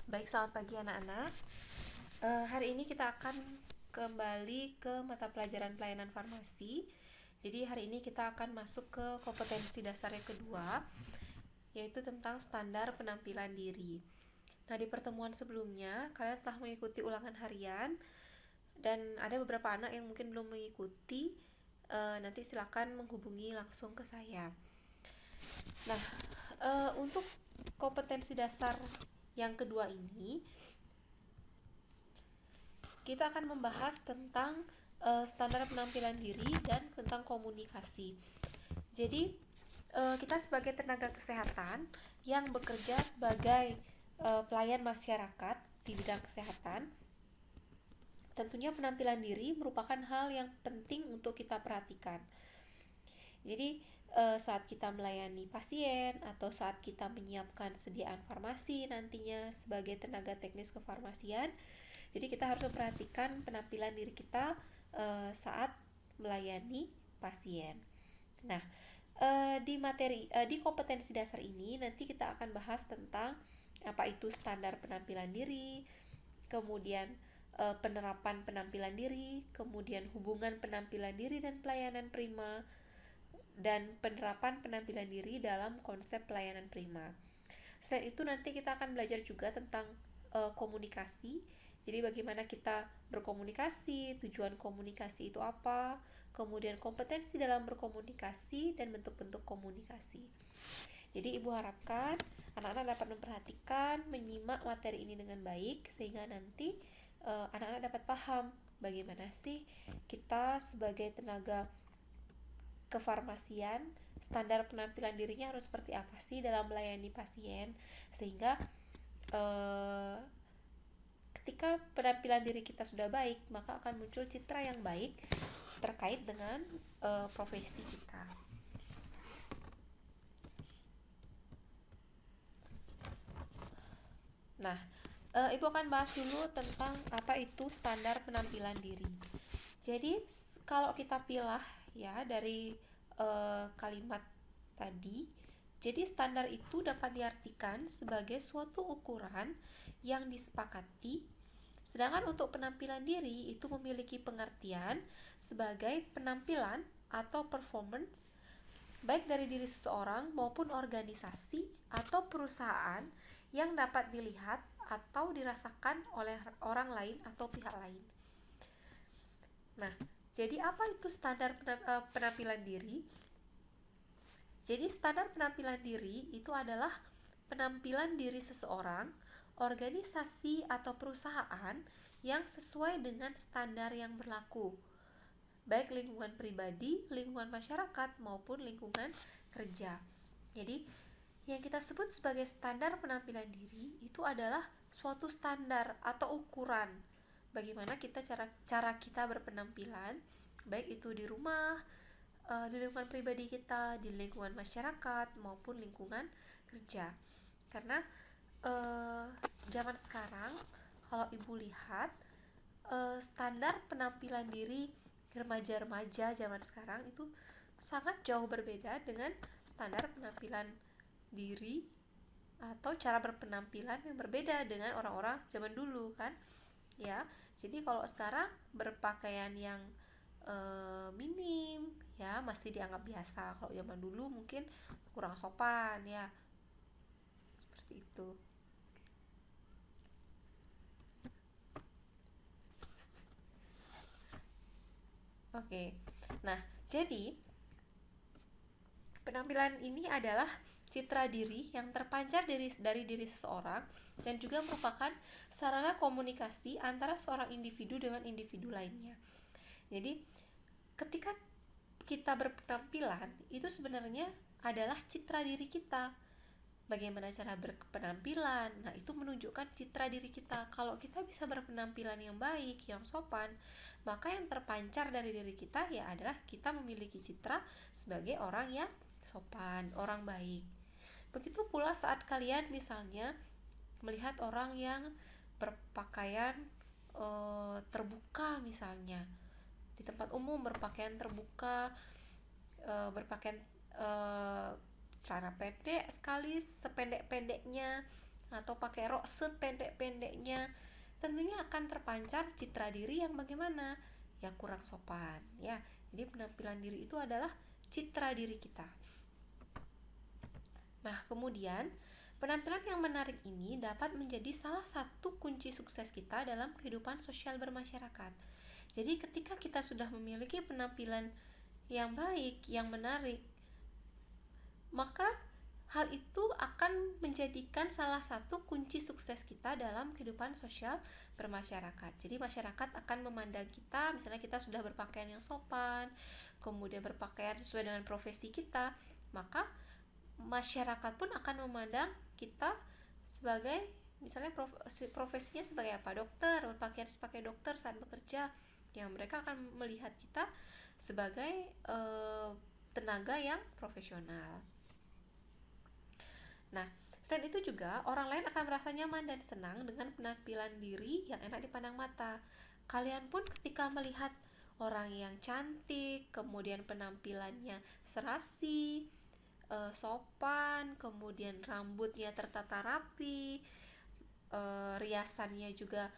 Baik, selamat pagi anak-anak. Hari ini kita akan kembali ke mata pelajaran pelayanan farmasi. Jadi hari ini kita akan masuk ke kompetensi dasar yang kedua, yaitu tentang standar penampilan diri. Nah, di pertemuan sebelumnya kalian telah mengikuti ulangan harian dan ada beberapa anak yang mungkin belum mengikuti. Nanti silakan menghubungi langsung ke saya. Nah, untuk kompetensi dasar yang kedua ini kita akan membahas tentang standar penampilan diri dan tentang komunikasi. Jadi kita sebagai tenaga kesehatan yang bekerja sebagai pelayan masyarakat di bidang kesehatan, tentunya penampilan diri merupakan hal yang penting untuk kita perhatikan. Jadi saat kita melayani pasien atau saat kita menyiapkan sediaan farmasi nantinya sebagai tenaga teknis kefarmasian, jadi kita harus memperhatikan penampilan diri kita saat melayani pasien. Nah, di kompetensi dasar ini nanti kita akan bahas tentang apa itu standar penampilan diri, kemudian penerapan penampilan diri, kemudian hubungan penampilan diri dan pelayanan prima, dan penerapan penampilan diri dalam konsep pelayanan prima. Selain itu nanti kita akan belajar juga tentang komunikasi. Jadi bagaimana kita berkomunikasi, tujuan komunikasi itu apa, kemudian kompetensi dalam berkomunikasi dan bentuk-bentuk komunikasi. Jadi ibu harapkan anak-anak dapat memperhatikan, menyimak materi ini dengan baik sehingga nanti anak-anak dapat paham bagaimana sih kita sebagai tenaga kefarmasian, standar penampilan dirinya harus seperti apa sih dalam melayani pasien, sehingga ketika penampilan diri kita sudah baik, maka akan muncul citra yang baik terkait dengan profesi kita. Nah, ibu akan bahas dulu tentang apa itu standar penampilan diri. Jadi kalau kita pilih ya dari kalimat tadi, jadi standar itu dapat diartikan sebagai suatu ukuran yang disepakati, sedangkan untuk penampilan diri itu memiliki pengertian sebagai penampilan atau performance baik dari diri seseorang maupun organisasi atau perusahaan yang dapat dilihat atau dirasakan oleh orang lain atau pihak lain. Nah, jadi apa itu standar penampilan diri? Jadi standar penampilan diri itu adalah penampilan diri seseorang, organisasi atau perusahaan yang sesuai dengan standar yang berlaku, baik lingkungan pribadi, lingkungan masyarakat maupun lingkungan kerja. Jadi yang kita sebut sebagai standar penampilan diri itu adalah suatu standar atau ukuran bagaimana cara kita berpenampilan, baik itu di rumah, di lingkungan pribadi kita, di lingkungan masyarakat maupun lingkungan kerja. Karena zaman sekarang kalau ibu lihat standar penampilan diri remaja-remaja zaman sekarang itu sangat jauh berbeda dengan standar penampilan diri atau cara berpenampilan yang berbeda dengan orang-orang zaman dulu kan ya. Jadi kalau sekarang berpakaian yang minim ya masih dianggap biasa. Kalau zaman dulu mungkin kurang sopan ya, seperti itu. Oke, nah jadi penampilan ini adalah citra diri yang terpancar dari diri seseorang dan juga merupakan sarana komunikasi antara seorang individu dengan individu lainnya. Jadi ketika kita berpenampilan itu sebenarnya adalah citra diri kita. Bagaimana cara berpenampilan? Nah, itu menunjukkan citra diri kita. Kalau kita bisa berpenampilan yang baik, yang sopan, maka yang terpancar dari diri kita ya adalah kita memiliki citra sebagai orang yang sopan, orang baik. Begitu pula saat kalian misalnya melihat orang yang berpakaian terbuka misalnya di tempat umum, berpakaian terbuka, berpakaian celana pendek sekali, sependek-pendeknya, atau pakai rok sependek-pendeknya, tentunya akan terpancar citra diri yang bagaimana? Ya kurang sopan ya. Jadi penampilan diri itu adalah citra diri kita. Nah, kemudian penampilan yang menarik ini dapat menjadi salah satu kunci sukses kita dalam kehidupan sosial bermasyarakat. Jadi ketika kita sudah memiliki penampilan yang baik, yang menarik, maka hal itu akan menjadikan salah satu kunci sukses kita dalam kehidupan sosial bermasyarakat. Jadi masyarakat akan memandang kita, misalnya kita sudah berpakaian yang sopan, kemudian berpakaian sesuai dengan profesi kita, maka masyarakat pun akan memandang kita sebagai, misalnya profesinya sebagai apa, dokter, berpakaian sebagai dokter saat bekerja, yang mereka akan melihat kita sebagai tenaga yang profesional. Nah, selain itu juga orang lain akan merasa nyaman dan senang dengan penampilan diri yang enak dipandang mata. Kalian pun ketika melihat orang yang cantik, kemudian penampilannya serasi, sopan, kemudian rambutnya tertata rapi, riasannya juga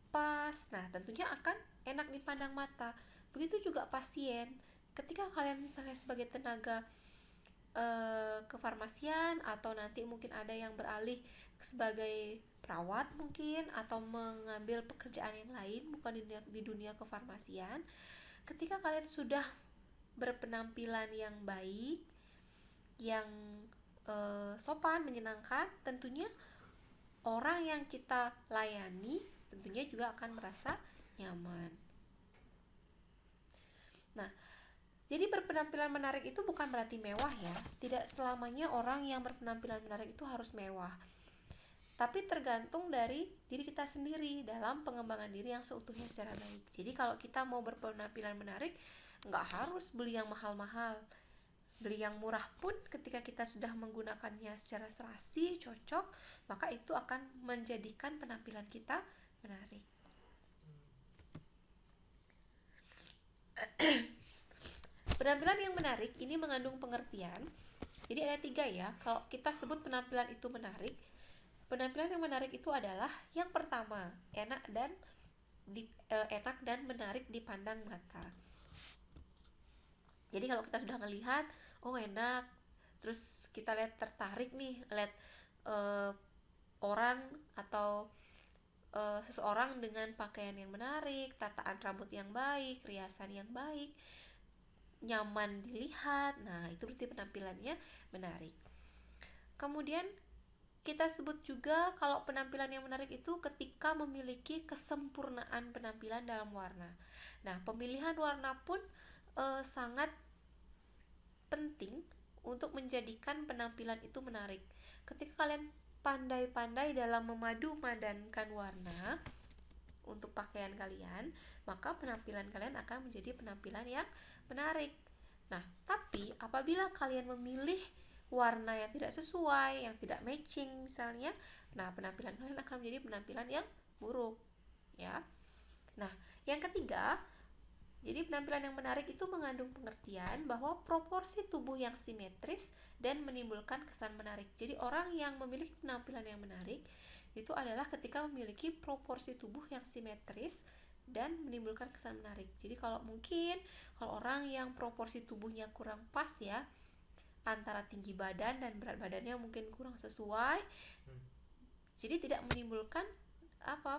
pas, nah tentunya akan enak dipandang mata. Begitu juga pasien, ketika kalian misalnya sebagai tenaga kefarmasian, atau nanti mungkin ada yang beralih sebagai perawat mungkin, atau mengambil pekerjaan yang lain bukan di dunia kefarmasian, ketika kalian sudah berpenampilan yang baik, yang sopan, menyenangkan, tentunya orang yang kita layani tentunya juga akan merasa nyaman. Nah, jadi berpenampilan menarik itu bukan berarti mewah ya. Tidak selamanya orang yang berpenampilan menarik itu harus mewah. Tapi tergantung dari diri kita sendiri dalam pengembangan diri yang seutuhnya secara baik. Jadi kalau kita mau berpenampilan menarik, nggak harus beli yang mahal-mahal. Beli yang murah pun ketika kita sudah menggunakannya secara serasi, cocok, maka itu akan menjadikan penampilan kita menarik. Penampilan yang menarik ini mengandung pengertian. Jadi ada 3 ya. Kalau kita sebut penampilan itu menarik, penampilan yang menarik itu adalah yang pertama, enak dan menarik dipandang mata. Jadi kalau kita sudah melihat, oh enak, terus kita lihat tertarik nih, lihat orang atau seseorang dengan pakaian yang menarik, tataan rambut yang baik, riasan yang baik, nyaman dilihat, nah itu berarti penampilannya menarik. Kemudian kita sebut juga kalau penampilan yang menarik itu ketika memiliki kesempurnaan penampilan dalam warna. Nah, pemilihan warna pun sangat penting untuk menjadikan penampilan itu menarik. Ketika kalian pandai-pandai dalam memadu-madankan warna untuk pakaian kalian, maka penampilan kalian akan menjadi penampilan yang menarik. Nah, tapi apabila kalian memilih warna yang tidak sesuai, yang tidak matching misalnya, nah penampilan kalian akan menjadi penampilan yang buruk, ya. Nah, yang ketiga, jadi penampilan yang menarik itu mengandung pengertian bahwa proporsi tubuh yang simetris dan menimbulkan kesan menarik. Jadi orang yang memiliki penampilan yang menarik itu adalah ketika memiliki proporsi tubuh yang simetris dan menimbulkan kesan menarik. Jadi kalau orang yang proporsi tubuhnya kurang pas ya, antara tinggi badan dan berat badannya mungkin kurang sesuai, jadi tidak menimbulkan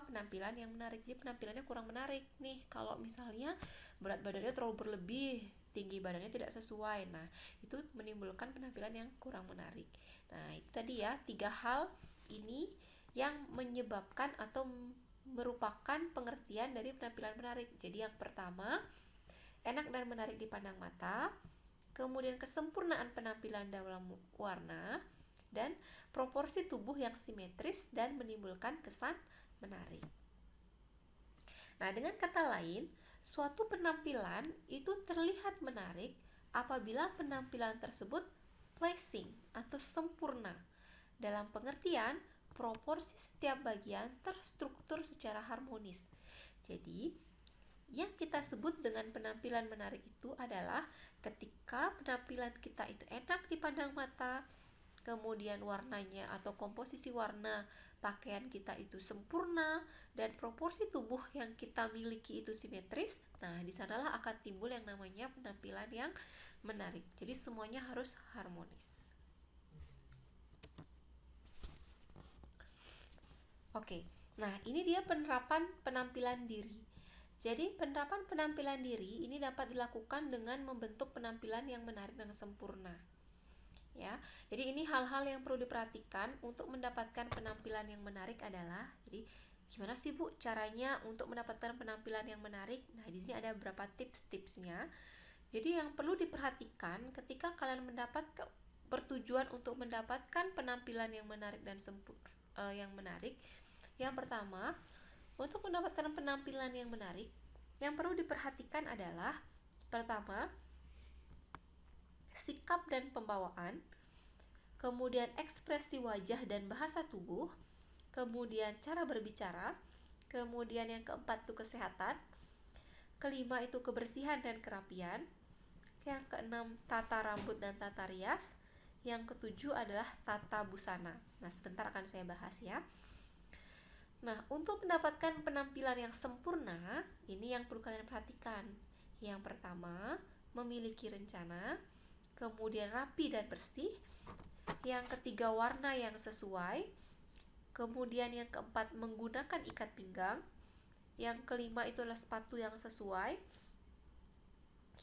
penampilan yang menarik. Jadi penampilannya kurang menarik nih kalau misalnya berat badannya terlalu berlebih, tinggi badannya tidak sesuai. Nah, itu menimbulkan penampilan yang kurang menarik. Nah, itu tadi ya 3 hal ini yang menyebabkan atau merupakan pengertian dari penampilan menarik. Jadi yang pertama, enak dan menarik dipandang mata, kemudian kesempurnaan penampilan dalam warna, dan proporsi tubuh yang simetris dan menimbulkan kesan menarik. Nah, dengan kata lain, suatu penampilan itu terlihat menarik apabila penampilan tersebut pleasing atau sempurna. Dalam pengertian, proporsi setiap bagian terstruktur secara harmonis. Jadi, yang kita sebut dengan penampilan menarik itu adalah ketika penampilan kita itu enak dipandang mata, kemudian warnanya atau komposisi warna pakaian kita itu sempurna, dan proporsi tubuh yang kita miliki itu simetris, nah di sanalah akan timbul yang namanya penampilan yang menarik. Jadi semuanya harus harmonis. Oke, nah ini dia penerapan penampilan diri. Jadi penerapan penampilan diri ini dapat dilakukan dengan membentuk penampilan yang menarik dan sempurna. Ya, jadi ini hal-hal yang perlu diperhatikan untuk mendapatkan penampilan yang menarik adalah, jadi gimana sih Bu caranya untuk mendapatkan penampilan yang menarik? Nah, di sini ada beberapa tips-tipsnya. Jadi yang perlu diperhatikan ketika kalian bertujuan untuk mendapatkan penampilan yang menarik dan yang menarik. Yang pertama, untuk mendapatkan penampilan yang menarik, yang perlu diperhatikan adalah pertama, sikap dan pembawaan, kemudian ekspresi wajah dan bahasa tubuh, kemudian cara berbicara, kemudian yang keempat itu kesehatan, kelima itu kebersihan dan kerapian, yang keenam tata rambut dan tata rias, yang ketujuh adalah tata busana. Nah, sebentar akan saya bahas ya. Nah, untuk mendapatkan penampilan yang sempurna, ini yang perlu kalian perhatikan. Yang pertama, memiliki rencana, kemudian rapi dan bersih, yang ketiga warna yang sesuai, kemudian yang keempat menggunakan ikat pinggang, yang kelima itu adalah sepatu yang sesuai,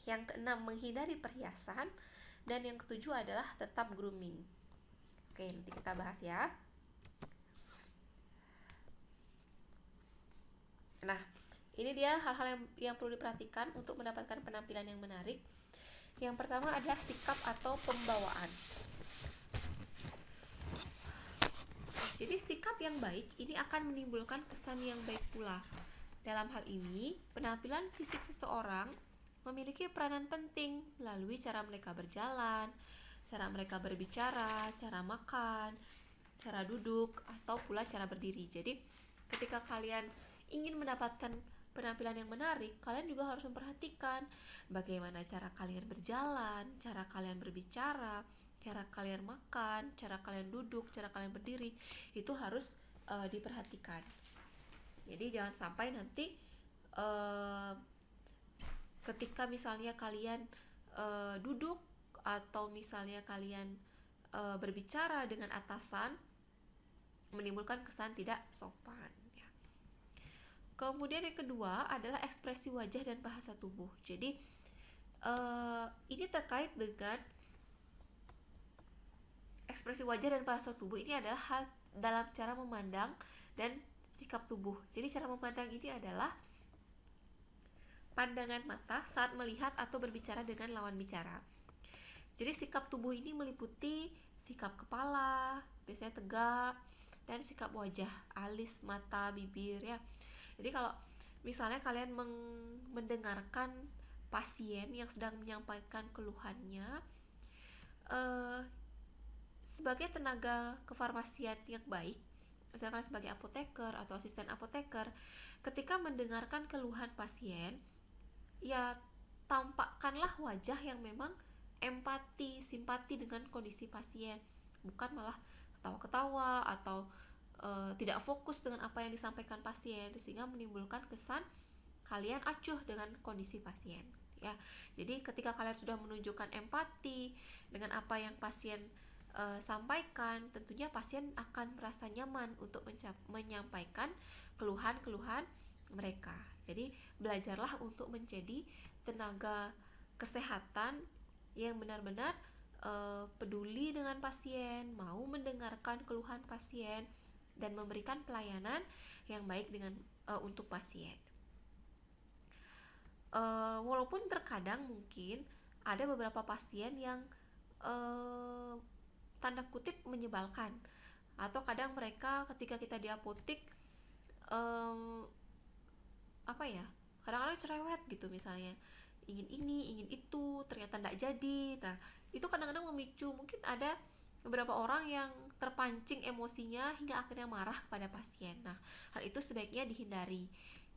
yang keenam menghindari perhiasan, dan yang ketujuh adalah tetap grooming. Oke, nanti kita bahas ya. Nah, ini dia hal-hal yang perlu diperhatikan untuk mendapatkan penampilan yang menarik. Yang pertama adalah sikap atau pembawaan. Jadi sikap yang baik ini akan menimbulkan kesan yang baik pula. Dalam hal ini, penampilan fisik seseorang memiliki peranan penting melalui cara mereka berjalan, cara mereka berbicara, cara makan, cara duduk, atau pula cara berdiri. Jadi, ketika kalian ingin mendapatkan penampilan yang menarik, kalian juga harus memperhatikan bagaimana cara kalian berjalan, cara kalian berbicara, cara kalian makan, cara kalian duduk, cara kalian berdiri. Itu harus diperhatikan. Jadi jangan sampai nanti ketika misalnya kalian duduk atau misalnya kalian berbicara dengan atasan, menimbulkan kesan tidak sopan. Kemudian yang kedua adalah ekspresi wajah dan bahasa tubuh. Jadi ini terkait dengan ekspresi wajah dan bahasa tubuh. Ini adalah hal dalam cara memandang dan sikap tubuh. Jadi cara memandang ini adalah pandangan mata saat melihat atau berbicara dengan lawan bicara. Jadi sikap tubuh ini meliputi sikap kepala, biasanya tegak, dan sikap wajah, alis, mata, bibir ya. Jadi kalau misalnya kalian mendengarkan pasien yang sedang menyampaikan keluhannya, sebagai tenaga kefarmasian yang baik, misalkan sebagai apoteker atau asisten apoteker, ketika mendengarkan keluhan pasien, ya tampakkanlah wajah yang memang empati, simpati dengan kondisi pasien, bukan malah ketawa-ketawa atau tidak fokus dengan apa yang disampaikan pasien, sehingga menimbulkan kesan kalian acuh dengan kondisi pasien ya. Jadi ketika kalian sudah menunjukkan empati dengan apa yang pasien sampaikan, tentunya pasien akan merasa nyaman untuk menyampaikan keluhan-keluhan mereka. Jadi belajarlah untuk menjadi tenaga kesehatan yang benar-benar peduli dengan pasien, mau mendengarkan keluhan pasien, dan memberikan pelayanan yang baik untuk pasien. Walaupun terkadang mungkin ada beberapa pasien yang tanda kutip menyebalkan, atau kadang mereka ketika kita di apotek kadang-kadang cerewet gitu, misalnya ingin ini, ingin itu, ternyata tidak jadi. Nah, itu kadang-kadang memicu, mungkin ada beberapa orang yang terpancing emosinya hingga akhirnya marah kepada pasien. Nah, hal itu sebaiknya dihindari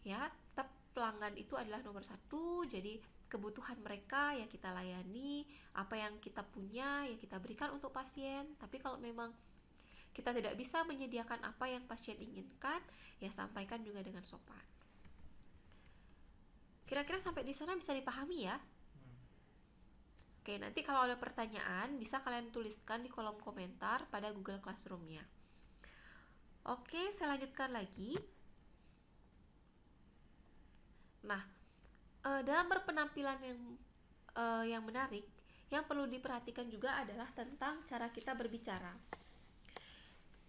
ya. Tetap pelanggan itu adalah nomor satu, jadi kebutuhan mereka ya kita layani, apa yang kita punya ya kita berikan untuk pasien. Tapi kalau memang kita tidak bisa menyediakan apa yang pasien inginkan, ya sampaikan juga dengan sopan. Kira-kira sampai di sana bisa dipahami ya? Oke, nanti kalau ada pertanyaan bisa kalian tuliskan di kolom komentar pada Google Classroom-nya. Oke, saya lanjutkan lagi. Nah, dalam berpenampilan yang menarik, yang perlu diperhatikan juga adalah tentang cara kita berbicara.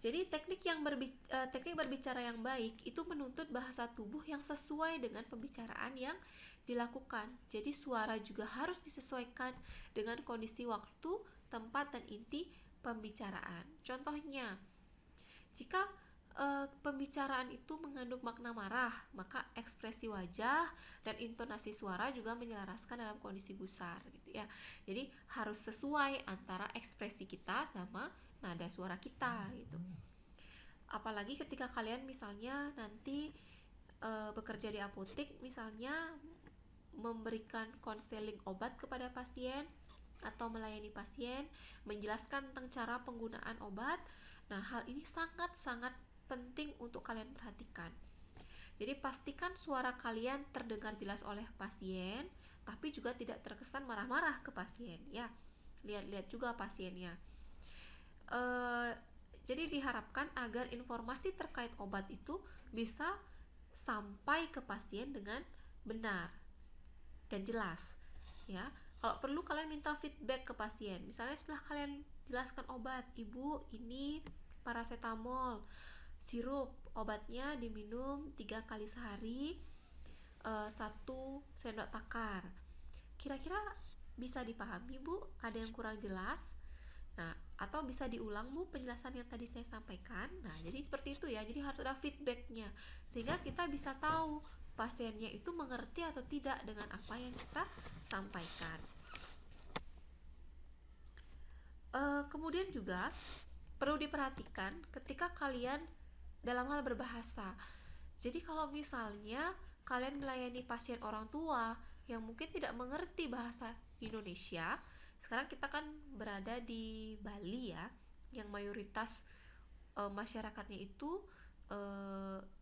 Jadi teknik berbicara yang baik itu menuntut bahasa tubuh yang sesuai dengan pembicaraan yang dilakukan. Jadi suara juga harus disesuaikan dengan kondisi waktu, tempat, dan inti pembicaraan. Contohnya, jika pembicaraan itu mengandung makna marah, maka ekspresi wajah dan intonasi suara juga menyelaraskan dalam kondisi gusar gitu ya. Jadi harus sesuai antara ekspresi kita sama nada suara kita gitu. Apalagi ketika kalian misalnya nanti bekerja di apotek, misalnya memberikan konseling obat kepada pasien atau melayani pasien, menjelaskan tentang cara penggunaan obat. Nah, hal ini sangat-sangat penting untuk kalian perhatikan. Jadi pastikan suara kalian terdengar jelas oleh pasien, tapi juga tidak terkesan marah-marah ke pasien ya. Lihat-lihat juga pasiennya. Jadi diharapkan agar informasi terkait obat itu bisa sampai ke pasien dengan benar dan jelas ya. Kalau perlu kalian minta feedback ke pasien. Misalnya setelah kalian jelaskan obat, ibu ini paracetamol, sirup, obatnya diminum 3 kali sehari, 1 sendok takar. Kira-kira bisa dipahami bu? Ada yang kurang jelas? Nah, atau bisa diulang bu penjelasan yang tadi saya sampaikan. Nah, jadi seperti itu ya. Jadi harus ada feedbacknya sehingga kita bisa tahu pasiennya itu mengerti atau tidak dengan apa yang kita sampaikan. Kemudian juga perlu diperhatikan ketika kalian dalam hal berbahasa. Jadi kalau misalnya kalian melayani pasien orang tua yang mungkin tidak mengerti bahasa Indonesia, sekarang kita kan berada di Bali ya, yang mayoritas masyarakatnya itu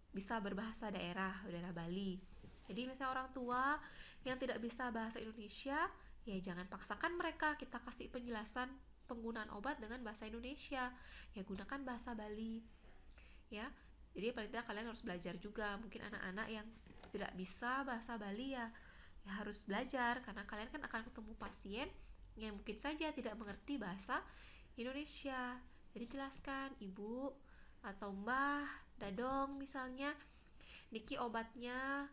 bisa berbahasa daerah Bali. Jadi misalnya orang tua yang tidak bisa bahasa Indonesia, ya jangan paksakan mereka, kita kasih penjelasan penggunaan obat dengan bahasa Indonesia, ya gunakan bahasa Bali ya. Jadi paling tidak kalian harus belajar juga. Mungkin anak-anak yang tidak bisa bahasa Bali ya harus belajar, karena kalian kan akan ketemu pasien yang mungkin saja tidak mengerti bahasa Indonesia. Jadi jelaskan, ibu atau mbah dadong misalnya, niki obatnya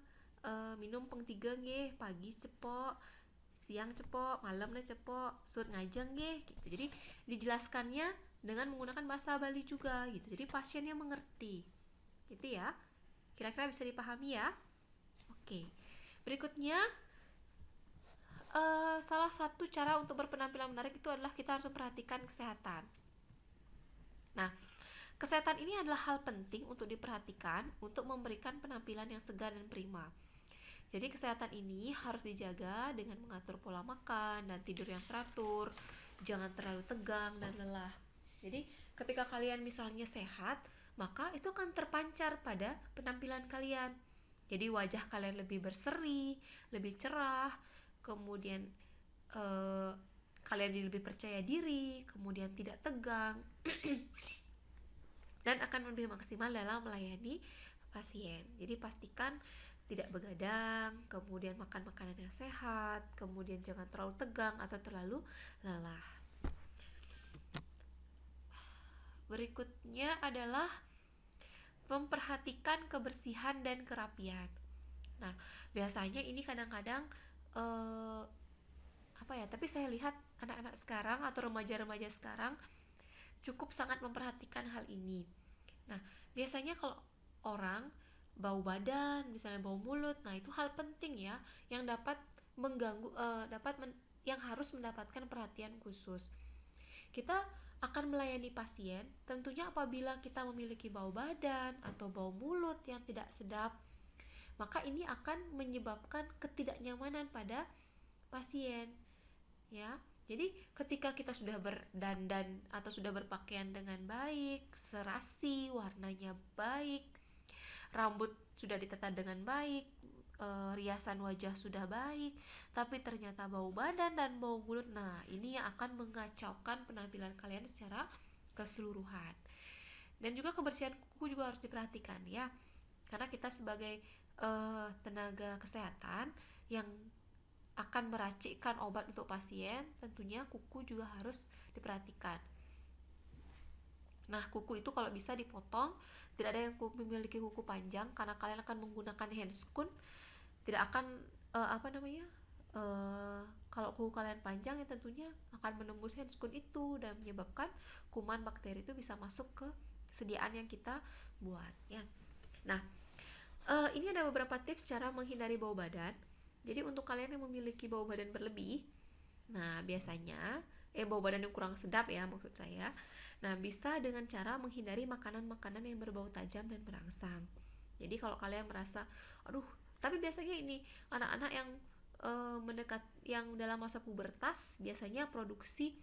minum peng 3 nggih, pagi cepok, siang cepok, malamnya cepok, sut ngajeng nggih gitu. Jadi dijelaskannya dengan menggunakan bahasa Bali juga gitu. Jadi pasiennya mengerti. Gitu ya. Kira-kira bisa dipahami ya? Oke. Berikutnya salah satu cara untuk berpenampilan menarik itu adalah kita harus memperhatikan kesehatan. Nah, kesehatan ini adalah hal penting untuk diperhatikan untuk memberikan penampilan yang segar dan prima. Jadi kesehatan ini harus dijaga dengan mengatur pola makan dan tidur yang teratur, jangan terlalu tegang dan lelah. Jadi ketika kalian misalnya sehat, maka itu akan terpancar pada penampilan kalian. Jadi wajah kalian lebih berseri, lebih cerah, kemudian kalian lebih percaya diri, kemudian tidak tegang dan akan lebih maksimal dalam melayani pasien. Jadi pastikan tidak begadang, kemudian makan makanan yang sehat, kemudian jangan terlalu tegang atau terlalu lelah. Berikutnya adalah memperhatikan kebersihan dan kerapian. Nah, biasanya ini kadang-kadang tapi saya lihat anak-anak sekarang atau remaja-remaja sekarang cukup sangat memperhatikan hal ini. Nah, biasanya kalau orang bau badan, misalnya bau mulut, nah itu hal penting ya yang dapat mengganggu, yang harus mendapatkan perhatian khusus. Kita akan melayani pasien, tentunya apabila kita memiliki bau badan atau bau mulut yang tidak sedap, maka ini akan menyebabkan ketidaknyamanan pada pasien, ya. Jadi ketika kita sudah berdandan atau sudah berpakaian dengan baik, serasi, warnanya baik, rambut sudah ditata dengan baik, riasan wajah sudah baik, tapi ternyata bau badan dan bau mulut, nah ini yang akan mengacaukan penampilan kalian secara keseluruhan. Dan juga kebersihan kuku juga harus diperhatikan ya, karena kita sebagai tenaga kesehatan yang akan meracikkan obat untuk pasien, tentunya kuku juga harus diperhatikan. Nah, kuku itu kalau bisa dipotong, tidak ada yang memiliki kuku panjang karena kalian akan menggunakan handscoon, tidak akan apa namanya? Kalau kuku kalian panjang ya tentunya akan menembus handscoon itu dan menyebabkan kuman bakteri itu bisa masuk ke sediaan yang kita buat ya. Nah, ini ada beberapa tips cara menghindari bau badan. Jadi untuk kalian yang memiliki bau badan berlebih, nah biasanya bau badan yang kurang sedap ya maksud saya. Nah, bisa dengan cara menghindari makanan-makanan yang berbau tajam dan merangsang. Jadi kalau kalian merasa, aduh, tapi biasanya ini anak-anak yang mendekat yang dalam masa pubertas biasanya produksi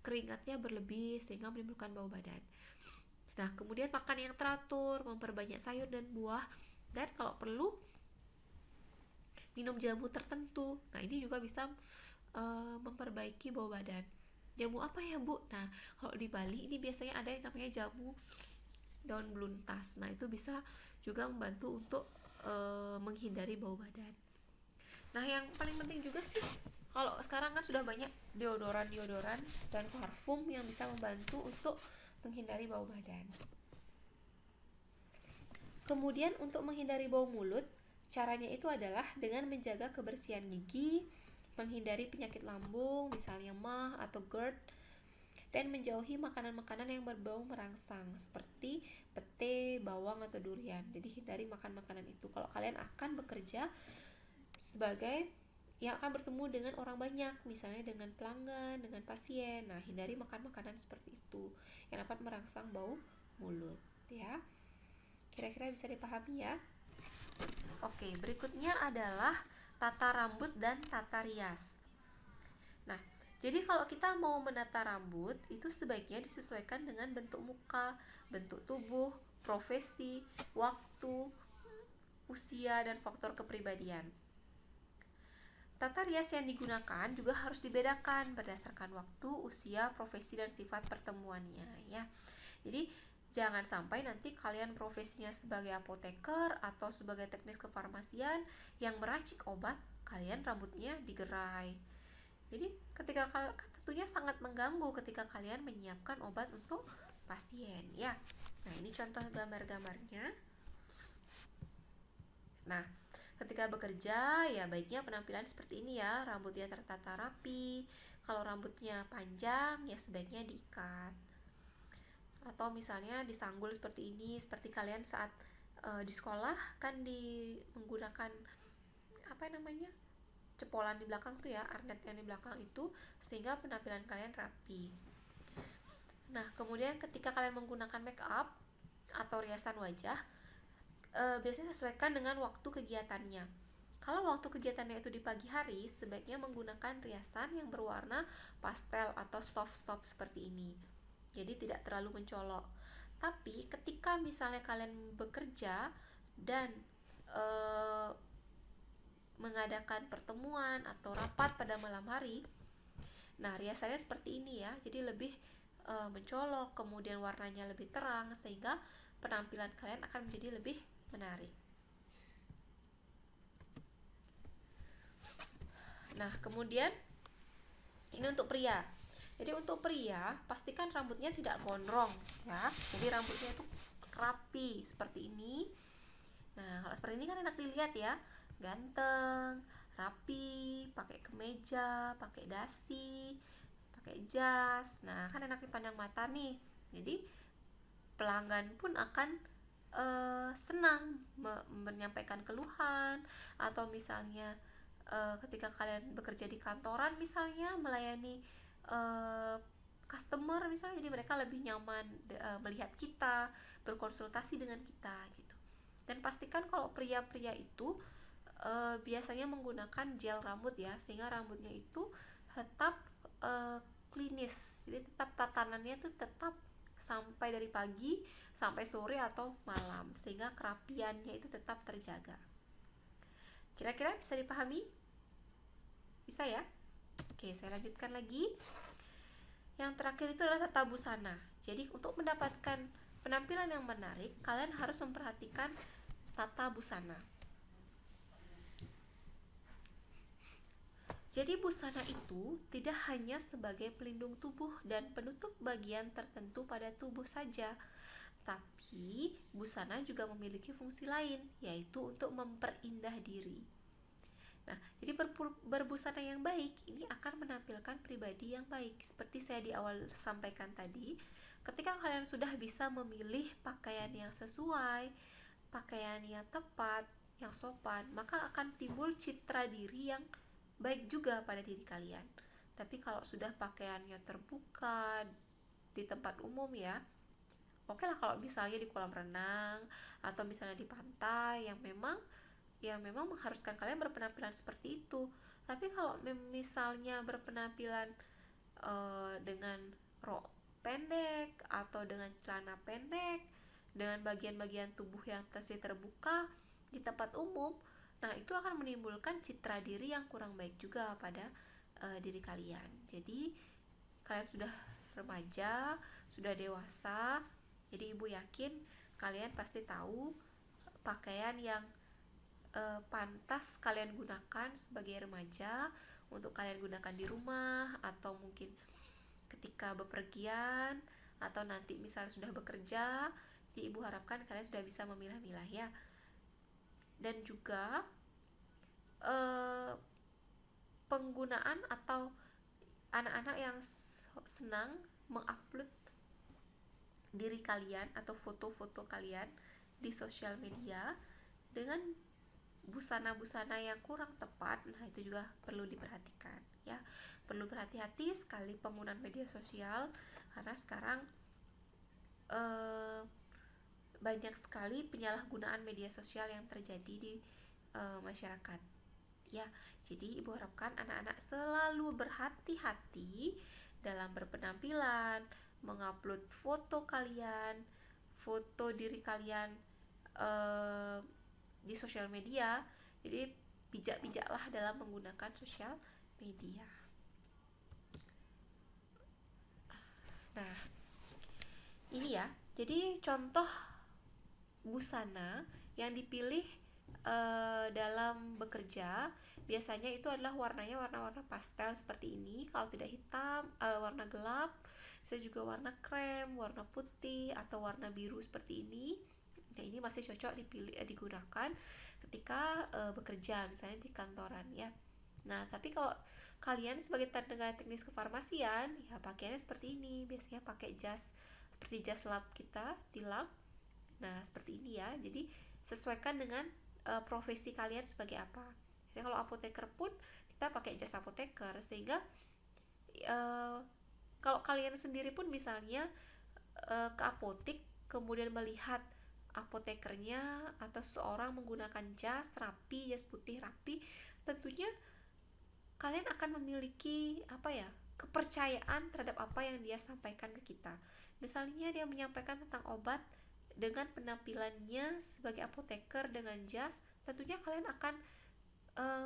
keringatnya berlebih sehingga menimbulkan bau badan. Nah, kemudian makan yang teratur, memperbanyak sayur dan buah, dan kalau perlu minum jamu tertentu. Nah, ini juga bisa memperbaiki bau badan. Jamu apa ya, Bu? Nah, kalau di Bali ini biasanya ada yang namanya jamu daun beluntas. Nah, itu bisa juga membantu untuk menghindari bau badan. Nah, yang paling penting juga sih, kalau sekarang kan sudah banyak deodoran dan parfum yang bisa membantu untuk menghindari bau badan. Kemudian untuk menghindari bau mulut, caranya itu adalah dengan menjaga kebersihan gigi, menghindari penyakit lambung, misalnya MAH atau GERD, dan menjauhi makanan-makanan yang berbau merangsang seperti pete, bawang, atau durian. Jadi hindari makan makanan itu kalau kalian akan bekerja sebagai yang akan bertemu dengan orang banyak, misalnya dengan pelanggan, dengan pasien. Nah, hindari makan makanan seperti itu yang dapat merangsang bau mulut ya. Kira-kira bisa dipahami ya. Oke, berikutnya adalah tata rambut dan tata rias. Nah, jadi kalau kita mau menata rambut, itu sebaiknya disesuaikan dengan bentuk muka, bentuk tubuh, profesi, waktu, usia, dan faktor kepribadian. Tata rias yang digunakan juga harus dibedakan berdasarkan waktu, usia, profesi, dan sifat pertemuannya ya. Jadi jangan sampai nanti kalian profesinya sebagai apoteker atau sebagai teknis kefarmasian yang meracik obat, kalian rambutnya digerai. Jadi ketika tentunya sangat mengganggu ketika kalian menyiapkan obat untuk pasien ya. Nah, ini contoh gambar-gambarnya. Nah, ketika bekerja ya baiknya penampilan seperti ini ya, rambutnya tertata rapi. Kalau rambutnya panjang ya sebaiknya diikat. Atau misalnya disanggul seperti ini, seperti kalian saat di sekolah kan menggunakan apa namanya? Cepolan di belakang tuh ya, arnet yang di belakang itu, sehingga penampilan kalian rapi. Nah, kemudian ketika kalian menggunakan make up atau riasan wajah, biasanya sesuaikan dengan waktu kegiatannya. Kalau waktu kegiatannya itu di pagi hari, sebaiknya menggunakan riasan yang berwarna pastel atau soft seperti ini. Jadi tidak terlalu mencolok. Tapi ketika misalnya kalian bekerja dan mengadakan pertemuan atau rapat pada malam hari, nah riasannya seperti ini ya, jadi lebih mencolok, kemudian warnanya lebih terang, sehingga penampilan kalian akan menjadi lebih menarik. Nah, kemudian ini untuk pria. Jadi untuk pria, pastikan rambutnya tidak gondrong ya. Jadi rambutnya itu rapi seperti ini. Nah, kalau seperti ini kan enak dilihat ya. Ganteng, rapi, pakai kemeja, pakai dasi, pakai jas. Nah, kan enak dipandang mata nih. Jadi pelanggan pun akan senang menyampaikan keluhan, atau misalnya ketika kalian bekerja di kantoran misalnya melayani customer misalnya, jadi mereka lebih nyaman melihat kita, berkonsultasi dengan kita gitu. Dan pastikan kalau pria-pria itu biasanya menggunakan gel rambut ya, sehingga rambutnya itu tetap klinis, jadi tetap tatanannya tuh tetap sampai dari pagi sampai sore atau malam, sehingga kerapiannya itu tetap terjaga. Kira-kira bisa dipahami? Bisa ya? Oke, saya lanjutkan lagi. Yang terakhir itu adalah tata busana. Jadi untuk mendapatkan penampilan yang menarik, kalian harus memperhatikan tata busana. Jadi busana itu tidak hanya sebagai pelindung tubuh dan penutup bagian tertentu pada tubuh saja, tapi busana juga memiliki fungsi lain, yaitu untuk memperindah diri. Nah, jadi berbusana yang baik ini akan menampilkan pribadi yang baik. Seperti saya di awal sampaikan tadi, ketika kalian sudah bisa memilih pakaian yang sesuai, pakaian yang tepat, yang sopan, maka akan timbul citra diri yang baik juga pada diri kalian. Tapi kalau sudah pakaiannya terbuka di tempat umum ya, oke lah kalau misalnya di kolam renang atau misalnya di pantai yang memang mengharuskan kalian berpenampilan seperti itu. Tapi kalau misalnya berpenampilan dengan rok pendek atau dengan celana pendek dengan bagian-bagian tubuh yang masih terbuka di tempat umum, nah itu akan menimbulkan citra diri yang kurang baik juga pada diri kalian. Jadi kalian sudah remaja, sudah dewasa, jadi ibu yakin kalian pasti tahu pakaian yang pantas kalian gunakan sebagai remaja, untuk kalian gunakan di rumah atau mungkin ketika bepergian atau nanti misalnya sudah bekerja. Jadi ibu harapkan kalian sudah bisa memilah-milah ya. Dan juga penggunaan atau anak-anak yang senang mengupload diri kalian atau foto-foto kalian di sosial media dengan busana-busana yang kurang tepat, nah itu juga perlu diperhatikan ya. Perlu berhati-hati sekali penggunaan media sosial, karena sekarang banyak sekali penyalahgunaan media sosial yang terjadi di masyarakat ya. Jadi ibu harapkan anak-anak selalu berhati-hati dalam berpenampilan, mengupload foto kalian, foto diri kalian di sosial media. Jadi bijak-bijaklah dalam menggunakan sosial media. Nah, ini ya. Jadi contoh busana yang dipilih dalam bekerja biasanya itu adalah warnanya warna-warna pastel seperti ini. Kalau tidak hitam, warna gelap, bisa juga warna krem, warna putih, atau warna biru seperti ini. Nah, ini masih cocok digunakan ketika bekerja misalnya di kantoran ya. Nah, tapi kalau kalian sebagai tenaga teknis kefarmasian ya pakaiannya seperti ini. Biasanya pakai jas seperti jas lab kita di lab. Nah, seperti ini ya. Jadi sesuaikan dengan profesi kalian sebagai apa. Jadi kalau apoteker pun kita pakai jas apoteker, sehingga kalau kalian sendiri pun misalnya ke apotek kemudian melihat apotekernya atau seseorang menggunakan jas rapi, jas putih rapi, tentunya kalian akan memiliki kepercayaan terhadap apa yang dia sampaikan ke kita. Misalnya dia menyampaikan tentang obat dengan penampilannya sebagai apoteker dengan jas, tentunya kalian akan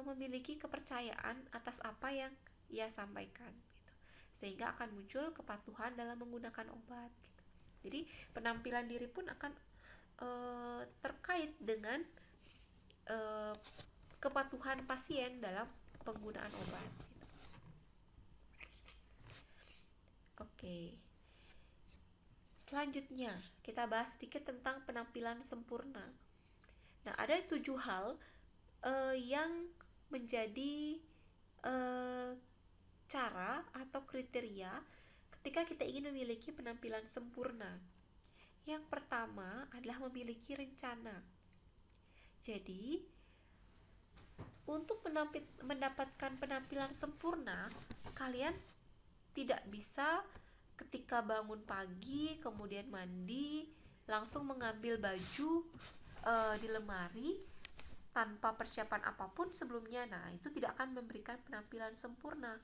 memiliki kepercayaan atas apa yang ia sampaikan gitu. Sehingga akan muncul kepatuhan dalam menggunakan obat gitu. Jadi penampilan diri pun akan terkait dengan kepatuhan pasien dalam penggunaan obat gitu. Oke. Selanjutnya, kita bahas sedikit tentang penampilan sempurna. Nah, ada 7 hal yang menjadi cara atau kriteria ketika kita ingin memiliki penampilan sempurna. Yang pertama adalah memiliki rencana. Jadi, untuk mendapatkan penampilan sempurna, kalian tidak bisa ketika bangun pagi kemudian mandi langsung mengambil baju di lemari tanpa persiapan apapun sebelumnya, nah itu tidak akan memberikan penampilan sempurna.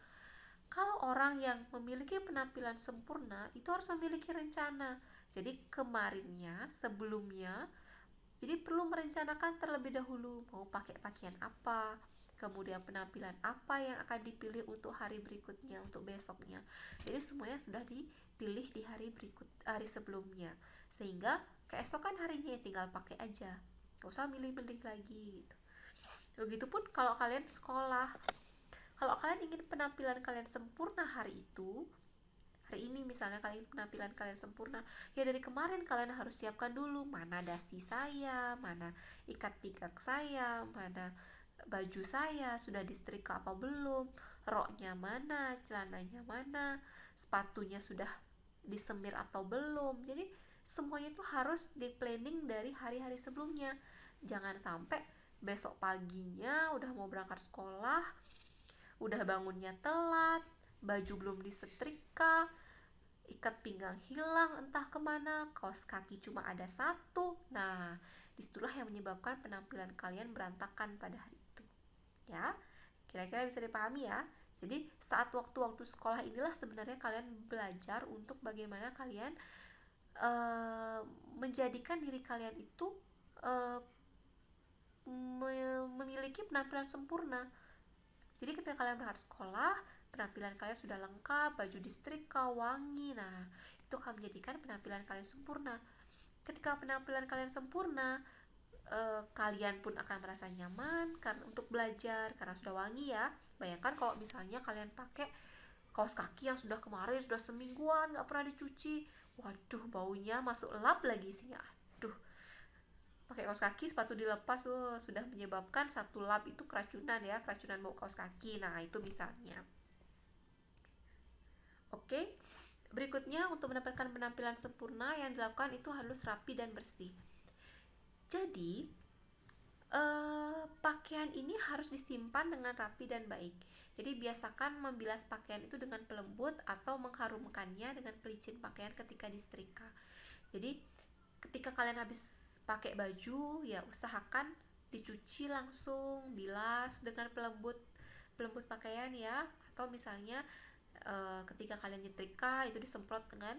Kalau orang yang memiliki penampilan sempurna itu harus memiliki rencana. Jadi kemarinnya, sebelumnya, jadi perlu merencanakan terlebih dahulu mau pakai pakaian apa, kemudian penampilan apa yang akan dipilih untuk hari berikutnya, untuk besoknya. Jadi semuanya sudah dipilih di hari sebelumnya, sehingga keesokan harinya ya tinggal pakai aja, gak usah milih-milih lagi gitu. Begitupun kalau kalian sekolah, kalau kalian ingin penampilan kalian sempurna hari ini misalnya kalian penampilan kalian sempurna, ya dari kemarin kalian harus siapkan dulu mana dasi saya, mana ikat pinggang saya, mana baju saya sudah disetrika apa belum, roknya mana, celananya mana, sepatunya sudah disemir atau belum. Jadi semuanya itu harus di planning dari hari-hari sebelumnya. Jangan sampai besok paginya udah mau berangkat sekolah, udah bangunnya telat, baju belum disetrika, ikat pinggang hilang entah kemana, kaos kaki cuma ada satu. Nah, disitulah yang menyebabkan penampilan kalian berantakan pada hari itu. Ya, kira-kira bisa dipahami ya. Jadi saat waktu-waktu sekolah inilah sebenarnya kalian belajar untuk bagaimana kalian menjadikan diri kalian itu memiliki penampilan sempurna. Jadi ketika kalian berangkat sekolah, penampilan kalian sudah lengkap, baju disetrika, wangi. Nah, itu akan menjadikan penampilan kalian sempurna. Ketika penampilan kalian sempurna, kalian pun akan merasa nyaman karena untuk belajar karena sudah wangi ya. Bayangkan kalau misalnya kalian pakai kaos kaki yang sudah kemarin sudah semingguan nggak pernah dicuci, waduh baunya masuk lap lagi isinya. Aduh, pakai kaos kaki sepatu dilepas, sudah menyebabkan satu lap itu keracunan ya, keracunan bau kaos kaki. Nah itu misalnya. Oke, berikutnya untuk mendapatkan penampilan sempurna yang dilakukan itu harus rapi dan bersih. Jadi pakaian ini harus disimpan dengan rapi dan baik. Jadi biasakan membilas pakaian itu dengan pelembut atau mengharumkannya dengan pelicin pakaian ketika disetrika. Jadi ketika kalian habis pakai baju ya usahakan dicuci langsung, bilas dengan pelembut pakaian ya, atau misalnya ketika kalian nyetrika itu disemprot dengan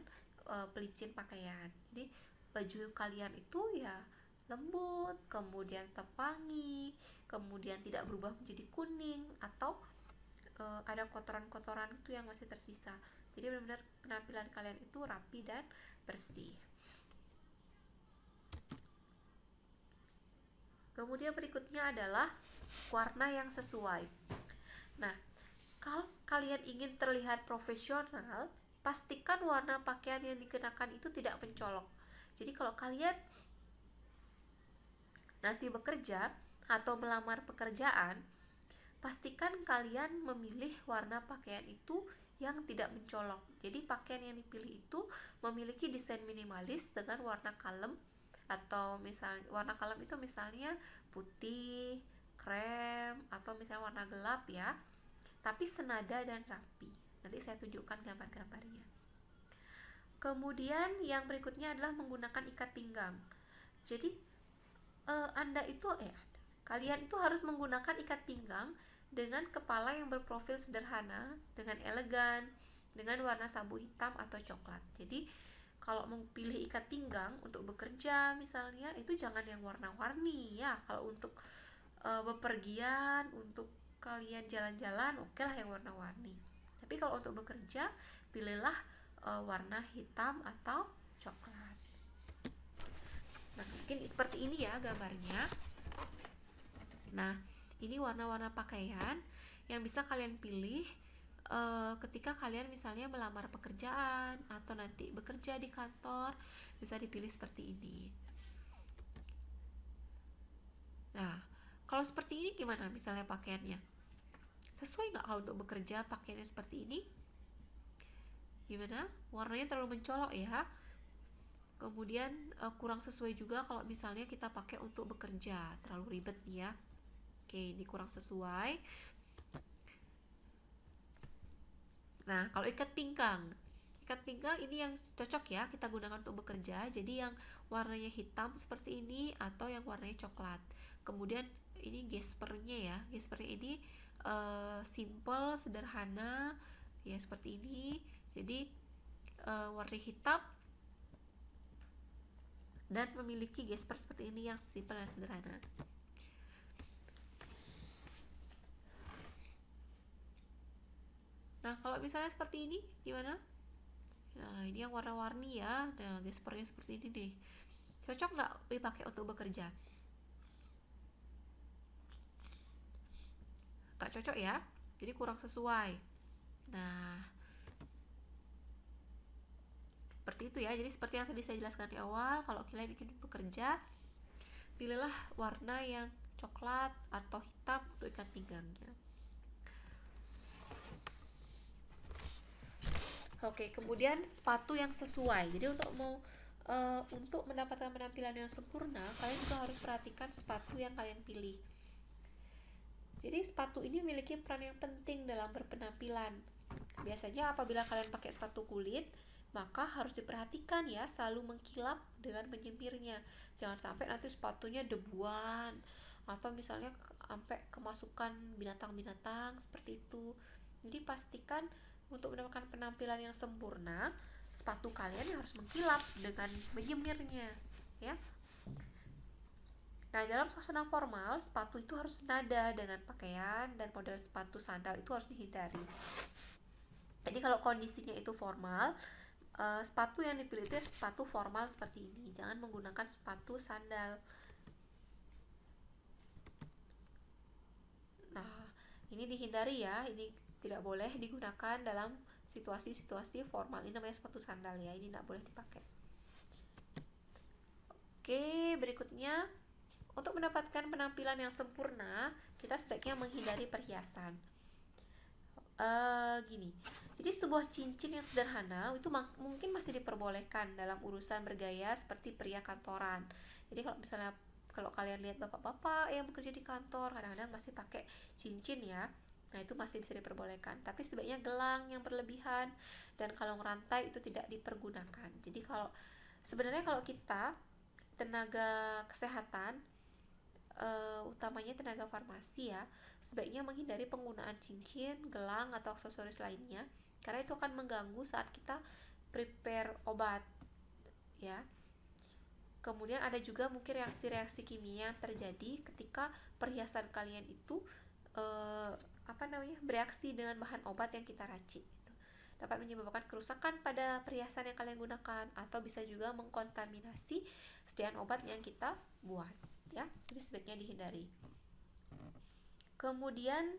pelicin pakaian. Jadi baju kalian itu ya lembut, kemudian terwangi, kemudian tidak berubah menjadi kuning atau ada kotoran-kotoran itu yang masih tersisa. Jadi benar-benar penampilan kalian itu rapi dan bersih. Kemudian berikutnya adalah warna yang sesuai. Nah, kalau kalian ingin terlihat profesional, pastikan warna pakaian yang dikenakan itu tidak mencolok. Jadi kalau kalian nanti bekerja atau melamar pekerjaan, pastikan kalian memilih warna pakaian itu yang tidak mencolok. Jadi pakaian yang dipilih itu memiliki desain minimalis dengan warna kalem, atau misalnya warna kalem itu misalnya putih, krem, atau misalnya warna gelap ya, tapi senada dan rapi. Nanti saya tunjukkan gambar-gambarnya. Kemudian yang berikutnya adalah menggunakan ikat pinggang. Jadi kalian itu harus menggunakan ikat pinggang dengan kepala yang berprofil sederhana, dengan elegan, dengan warna sabu hitam atau coklat. Jadi kalau memilih ikat pinggang untuk bekerja misalnya, itu jangan yang warna-warni ya. Kalau untuk bepergian, untuk kalian jalan-jalan, oke lah yang warna-warni. Tapi kalau untuk bekerja, pilihlah warna hitam atau coklat. Nah, mungkin seperti ini ya gambarnya. Nah, ini warna-warna pakaian yang bisa kalian pilih ketika kalian misalnya melamar pekerjaan atau nanti bekerja di kantor, bisa dipilih seperti ini. Nah, kalau seperti ini gimana misalnya pakaiannya? Sesuai nggak kalau untuk bekerja pakaiannya seperti ini? Gimana? Warnanya terlalu mencolok ya. Kemudian kurang sesuai juga kalau misalnya kita pakai untuk bekerja, terlalu ribet nih ya. Oke, ini kurang sesuai. Nah, kalau ikat pinggang ini yang cocok ya kita gunakan untuk bekerja. Jadi yang warnanya hitam seperti ini atau yang warnanya coklat. Kemudian ini gespernya ya. Gespernya ini simple, sederhana ya, seperti ini. Jadi warna hitam dan memiliki gesper seperti ini yang simple dan sederhana. Nah, kalau misalnya seperti ini gimana? Nah, ini yang warna-warni ya. Nah, gespernya seperti ini deh. Cocok nggak dipakai untuk bekerja? Nggak cocok ya, jadi kurang sesuai. Nah, seperti itu ya. Jadi seperti yang tadi saya jelaskan di awal, kalau kalian ingin bekerja, pilihlah warna yang coklat atau hitam untuk ikat pinggangnya. Oke, kemudian sepatu yang sesuai. Jadi untuk mendapatkan penampilan yang sempurna, kalian juga harus perhatikan sepatu yang kalian pilih. Jadi sepatu ini memiliki peran yang penting dalam berpenampilan. Biasanya apabila kalian pakai sepatu kulit, maka harus diperhatikan ya, selalu mengkilap dengan menyemirnya. Jangan sampai nanti sepatunya debuan atau misalnya sampai kemasukan binatang-binatang seperti itu. Jadi pastikan untuk mendapatkan penampilan yang sempurna, sepatu kalian harus mengkilap dengan menyemirnya ya. Nah, dalam suasana formal, sepatu itu harus senada dengan pakaian dan model sepatu sandal itu harus dihindari. Jadi kalau kondisinya itu formal, sepatu yang dipilih itu ya sepatu formal seperti ini. Jangan menggunakan sepatu sandal. Nah, ini dihindari ya. Ini tidak boleh digunakan dalam situasi-situasi formal. Ini namanya sepatu sandal ya. Ini tidak boleh dipakai. Oke, berikutnya untuk mendapatkan penampilan yang sempurna, kita sebaiknya menghindari perhiasan. Gini, jadi sebuah cincin yang sederhana itu mungkin masih diperbolehkan dalam urusan bergaya seperti pria kantoran. Jadi kalau kalian lihat bapak-bapak yang bekerja di kantor, kadang-kadang masih pakai cincin ya. Nah, itu masih bisa diperbolehkan. Tapi sebaiknya gelang yang berlebihan dan kalung rantai itu tidak dipergunakan. Jadi sebenarnya kalau kita tenaga kesehatan, utamanya tenaga farmasi ya, sebaiknya menghindari penggunaan cincin, gelang atau aksesoris lainnya karena itu akan mengganggu saat kita prepare obat ya. Kemudian ada juga mungkin reaksi-reaksi kimia yang terjadi ketika perhiasan kalian itu bereaksi dengan bahan obat yang kita racik. Dapat menyebabkan kerusakan pada perhiasan yang kalian gunakan atau bisa juga mengkontaminasi sediaan obat yang kita buat ya. Jadi sebaiknya dihindari. Kemudian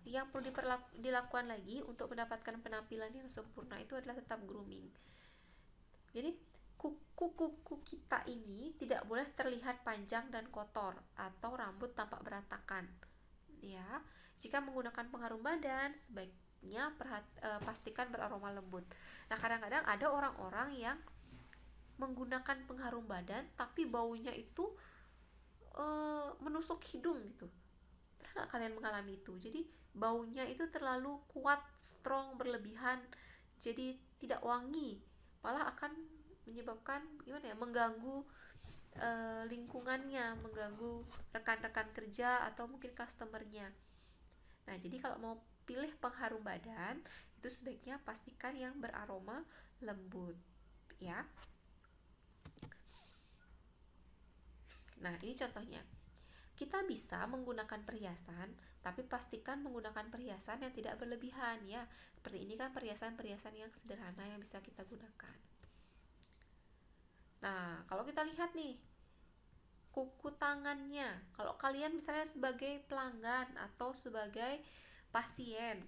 yang perlu dilakukan lagi untuk mendapatkan penampilan yang sempurna itu adalah tetap grooming. Jadi kuku kita ini tidak boleh terlihat panjang dan kotor atau rambut tampak berantakan ya. Jika menggunakan pengharum badan, sebaiknya pastikan beraroma lembut. Nah, kadang-kadang ada orang-orang yang menggunakan pengharum badan tapi baunya itu menusuk hidung gitu. Pernah nggak kalian mengalami itu? Jadi baunya itu terlalu kuat, strong, berlebihan, jadi tidak wangi, malah akan menyebabkan mengganggu lingkungannya, mengganggu rekan-rekan kerja atau mungkin customernya. Nah, jadi kalau mau pilih pengharum badan itu sebaiknya pastikan yang beraroma lembut ya. Nah, ini contohnya. Kita bisa menggunakan perhiasan, tapi pastikan menggunakan perhiasan yang tidak berlebihan ya. Seperti ini kan perhiasan-perhiasan yang sederhana yang bisa kita gunakan. Nah, kalau kita lihat nih, kuku tangannya. Kalau kalian misalnya sebagai pelanggan atau sebagai pasien,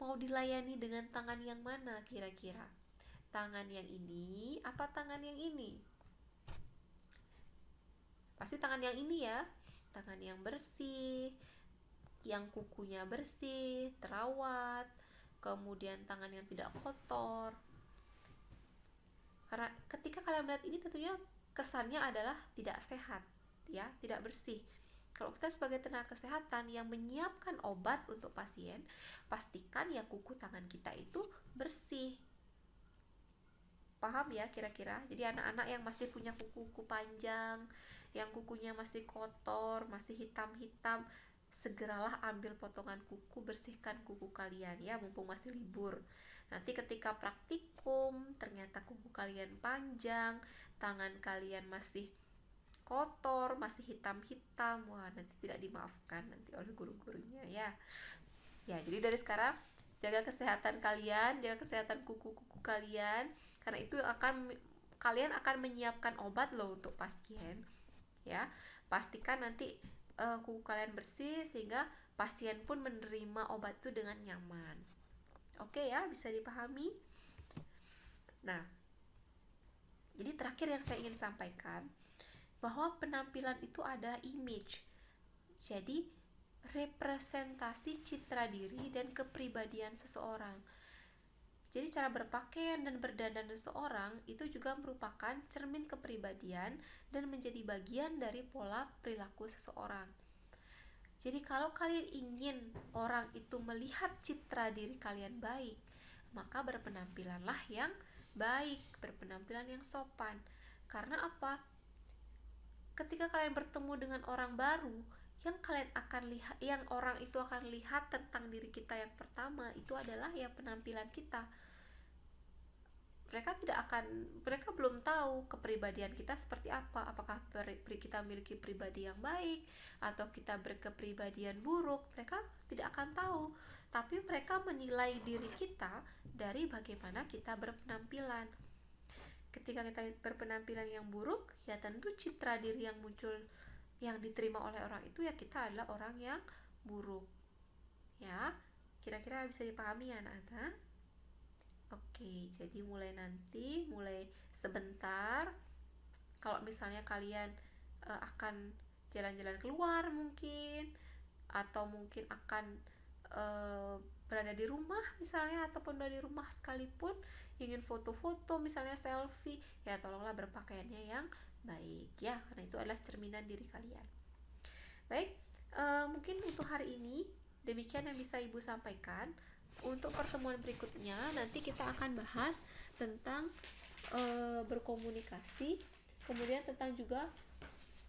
mau dilayani dengan tangan yang mana kira-kira? Tangan yang ini apa tangan yang ini? Pasti tangan yang ini ya. Tangan yang bersih, yang kukunya bersih, terawat, kemudian tangan yang tidak kotor. Karena ketika kalian melihat ini tentunya kesannya adalah tidak sehat ya, tidak bersih. Kalau kita sebagai tenaga kesehatan yang menyiapkan obat untuk pasien, pastikan ya kuku tangan kita itu bersih. paham ya kira-kira? Jadi anak-anak yang masih punya kuku-kuku panjang, yang kukunya masih kotor, masih hitam-hitam, segeralah ambil potongan kuku, bersihkan kuku kalian ya, mumpung masih libur. Nanti ketika praktikum ternyata kuku kalian panjang, tangan kalian masih kotor, masih hitam-hitam, wah nanti tidak dimaafkan nanti oleh guru-gurunya ya. Ya, jadi dari sekarang jaga kesehatan kalian, jaga kesehatan kuku-kuku kalian, karena itu kalian akan menyiapkan obat loh untuk pasien ya. Pastikan nanti kuku kalian bersih sehingga pasien pun menerima obat itu dengan nyaman. Oke ya, bisa dipahami. Nah, jadi terakhir yang saya ingin sampaikan bahwa penampilan itu adalah image. Jadi representasi citra diri dan kepribadian seseorang. Jadi cara berpakaian dan berdandan seseorang itu juga merupakan cermin kepribadian dan menjadi bagian dari pola perilaku seseorang. Jadi kalau kalian ingin orang itu melihat citra diri kalian baik, maka berpenampilanlah yang baik, berpenampilan yang sopan. Karena apa? Ketika kalian bertemu dengan orang baru, yang kalian akan lihat, yang orang itu akan lihat tentang diri kita yang pertama itu adalah ya penampilan kita. Mereka belum tahu kepribadian kita seperti apa, apakah kita memiliki pribadi yang baik atau kita berkepribadian buruk. Mereka tidak akan tahu, tapi mereka menilai diri kita dari bagaimana kita berpenampilan. Ketika kita berpenampilan yang buruk, ya tentu citra diri yang muncul, yang diterima oleh orang itu ya kita adalah orang yang buruk ya. Kira-kira bisa dipahami ya anak-anak? Oke, jadi mulai sebentar, kalau misalnya kalian akan jalan-jalan keluar mungkin, atau mungkin akan berada di rumah misalnya, ataupun dari rumah sekalipun ingin foto-foto misalnya selfie, ya tolonglah berpakaiannya yang baik ya, karena itu adalah cerminan diri kalian. Baik, mungkin untuk hari ini demikian yang bisa Ibu sampaikan. Untuk pertemuan berikutnya nanti kita akan bahas tentang berkomunikasi, kemudian tentang juga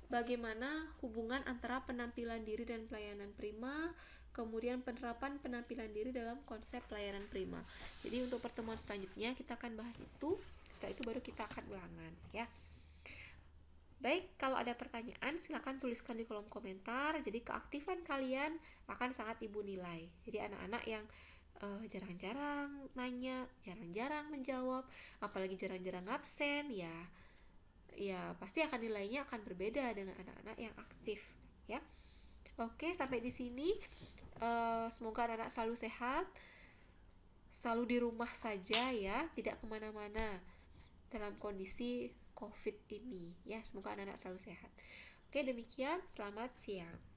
bagaimana hubungan antara penampilan diri dan pelayanan prima, kemudian penerapan penampilan diri dalam konsep pelayanan prima. Jadi untuk pertemuan selanjutnya kita akan bahas itu, setelah itu baru kita akan ulangan ya. Baik, kalau ada pertanyaan silakan tuliskan di kolom komentar. Jadi keaktifan kalian akan sangat Ibu nilai. Jadi anak-anak yang jarang-jarang nanya, jarang-jarang menjawab, apalagi jarang-jarang absen, ya pasti akan nilainya akan berbeda dengan anak-anak yang aktif ya. Oke, sampai di sini. Semoga anak-anak selalu sehat, selalu di rumah saja ya, tidak kemana-mana dalam kondisi COVID ini ya. Semoga anak-anak selalu sehat. Oke, demikian, selamat siang.